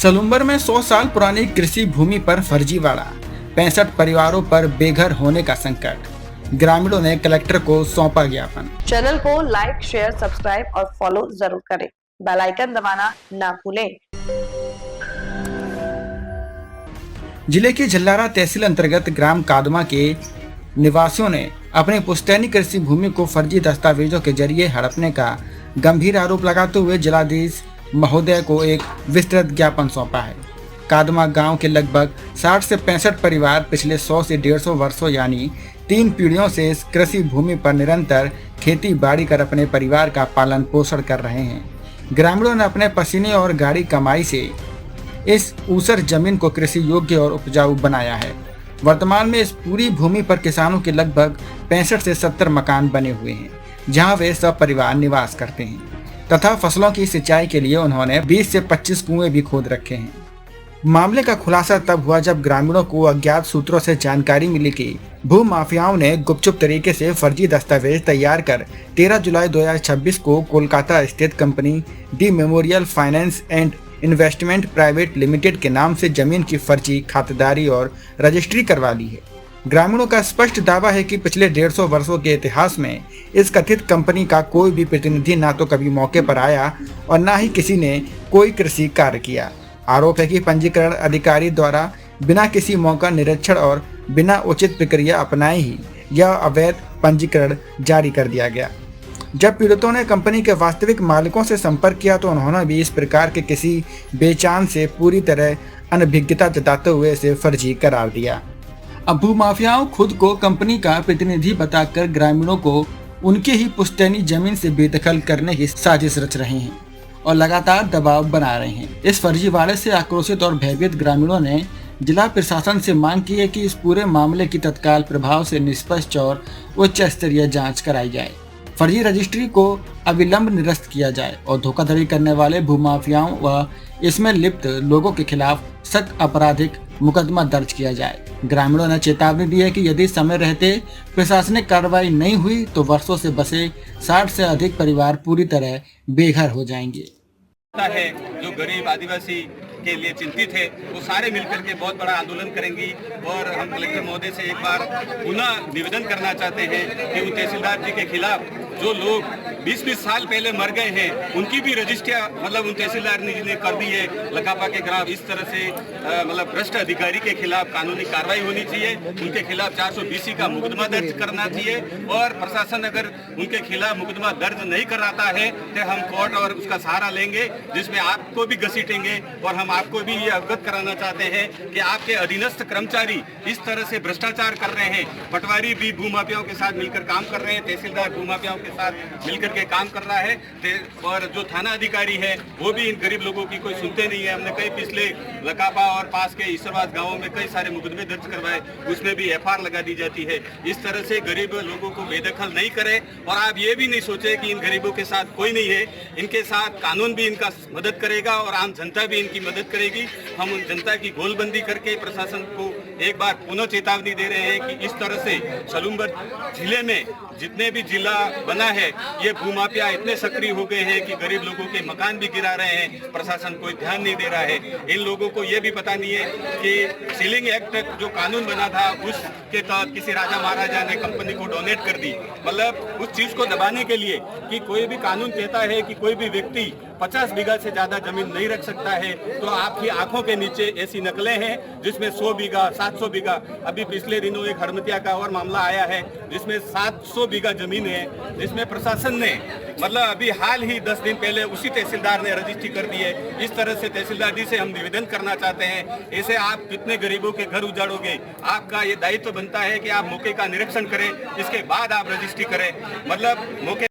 सलूम्बर में 100 साल पुरानी कृषि भूमि पर फर्जीवाड़ा, 65 परिवारों पर बेघर होने का संकट। ग्रामीणों ने कलेक्टर को सौंपा ज्ञापन। चैनल को लाइक, शेयर, सब्सक्राइब और फॉलो जरूर करें। बेल आइकन दबाना ना भूलें। जिले की झल्लारा तहसील अंतर्गत ग्राम कादमा के निवासियों ने अपनी पुश्तैनी कृषि भूमि को फर्जी दस्तावेजों के जरिए हड़पने का गंभीर आरोप लगाते हुए जिलाधीश महोदय को एक विस्तृत ज्ञापन सौंपा है। कादमा गांव के लगभग 60 से 65 परिवार पिछले 100 से 150 वर्षों यानी 3 पीढ़ियों से इस कृषि भूमि पर निरंतर खेती बाड़ी कर अपने परिवार का पालन पोषण कर रहे हैं। ग्रामीणों ने अपने पसीने और गाड़ी कमाई से इस ऊसर जमीन को कृषि योग्य और उपजाऊ बनाया है। वर्तमान में इस पूरी भूमि पर किसानों के लगभग 65 से 70 मकान बने हुए हैं, जहां वे सब परिवार निवास करते हैं तथा फसलों की सिंचाई के लिए उन्होंने 20 से 25 कुएं भी खोद रखे हैं। मामले का खुलासा तब हुआ जब ग्रामीणों को अज्ञात सूत्रों से जानकारी मिली कि भू माफियाओं ने गुपचुप तरीके से फर्जी दस्तावेज तैयार कर 13 जुलाई 2026 को कोलकाता स्थित company D memorial finance and investment private limited के नाम से जमीन की फर्जी खातेदारी और रजिस्ट्री करवा ली है। ग्रामीणों का स्पष्ट दावा है कि पिछले 150 वर्षों के इतिहास में इस कथित कंपनी का कोई भी प्रतिनिधि ना तो कभी मौके पर आया और ना ही किसी ने कोई कृषि कार्य किया। आरोप है कि पंजीकरण अधिकारी द्वारा बिना किसी मौका निरीक्षण और बिना उचित प्रक्रिया अपनाए ही यह अवैध पंजीकरण जारी कर दिया गया। जब पीड़ितों ने कंपनी के वास्तविक मालिकों से संपर्क किया तो उन्होंने भी इस प्रकार के किसी बेचान से पूरी तरह अनभिज्ञता जताते हुए इसे फर्जी करार दिया। अब भूमाफियाओं खुद को कंपनी का प्रतिनिधि बताकर ग्रामीणों को उनके ही पुश्तैनी जमीन से बेदखल करने की साजिश रच रहे हैं और लगातार दबाव बना रहे हैं। इस फर्जीवाड़े से आक्रोशित और भयभीत ग्रामीणों ने जिला प्रशासन से मांग की है कि इस पूरे मामले की तत्काल प्रभाव से निष्पक्ष और उच्च स्तरीय जांच कराई जाए, फर्जी रजिस्ट्री को अविलंब निरस्त किया जाए और धोखाधड़ी करने वाले भूमाफियाओं व इसमें लिप्त लोगों के खिलाफ सख्त आपराधिक मुकदमा दर्ज किया जाए। ग्रामीणों ने चेतावनी दी है कि यदि समय रहते प्रशासनिक कार्रवाई नहीं हुई तो वर्षों से बसे 60 से अधिक परिवार पूरी तरह बेघर हो जाएंगे। है जो गरीब आदिवासी के लिए चिंतित है वो सारे मिलकर के बहुत बड़ा आंदोलन करेंगी और हम कलेक्टर महोदय से एक बार पुनः निवेदन करना चाहते हैं कि उन तहसीलदार जी के खिलाफ जो लोग 20-20 साल पहले मर गए हैं उनकी भी रजिस्ट्रियां मतलब उन तहसीलदार ने कर दी है लकापा के खिलाफ। इस तरह से मतलब भ्रष्ट अधिकारी के खिलाफ कानूनी कार्रवाई होनी चाहिए, उनके खिलाफ 420 का मुकदमा दर्ज करना चाहिए और प्रशासन अगर उनके खिलाफ मुकदमा दर्ज नहीं कराता है तो हम कोर्ट और उसका सहारा लेंगे, जिसमें आपको भी घसीटेंगे और हम आपको भी ये अवगत कराना चाहते हैं कि आपके अधीनस्थ कर्मचारी इस तरह से भ्रष्टाचार कर रहे हैं। पटवारी भी भूमाफियाओं के साथ मिलकर काम कर रहे हैं, तहसीलदार भूमाफियाओं के साथ मिलकर के काम कर रहा है और जो थाना अधिकारी है वो भी इन गरीब लोगों की कोई सुनते नहीं है। हमने कई पिछले लकापा और पास के ईश्वरवाद गांवों में कई सारे मुकदमे दर्ज करवाए, उसमें भी एफआईआर लगा दी जाती है। इस तरह से गरीब लोगों को बेदखल नहीं करें और आप ये भी नहीं सोचे कि इन गरीबों के साथ कोई नहीं है, इनके साथ कानून भी इनका मदद करेगा और आम जनता भी इनकी मदद करेगी। हम उन जनता की गोलबंदी करके प्रशासन को एक बार पुनः चेतावनी दे रहे हैं कि इस तरह से सलूम्बर जिले में जितने भी जिला बना है ये भूमाफिया इतने सक्रिय हो गए हैं कि गरीब लोगों के मकान भी गिरा रहे हैं, प्रशासन कोई ध्यान नहीं दे रहा है। इन लोगों को ये भी पता नहीं है कि सीलिंग एक्ट जो कानून बना था उसके तहत किसी राजा महाराजा ने कंपनी को डोनेट कर दी, मतलब उस चीज को दबाने के लिए कि कोई भी कानून कहता है कि कोई भी व्यक्ति 50 बीघा से ज्यादा जमीन नहीं रख सकता है, तो आपकी आंखों के नीचे ऐसी नकलें हैं जिसमें 100 बीघा 700 बीघा, अभी पिछले दिनों एक हरमतिया का और मामला आया है जिसमें 700 बीघा जमीन है, जिसमें प्रशासन ने मतलब अभी हाल ही 10 दिन पहले उसी तहसीलदार ने रजिस्ट्री कर दी है। इस तरह से तहसीलदार जी से हम निवेदन करना चाहते हैं, ऐसे आप कितने गरीबों के घर उजाड़ोगे? आपका ये दायित्व बनता है कि आप मौके का निरीक्षण करें, इसके बाद आप रजिस्ट्री करें, मतलब मौके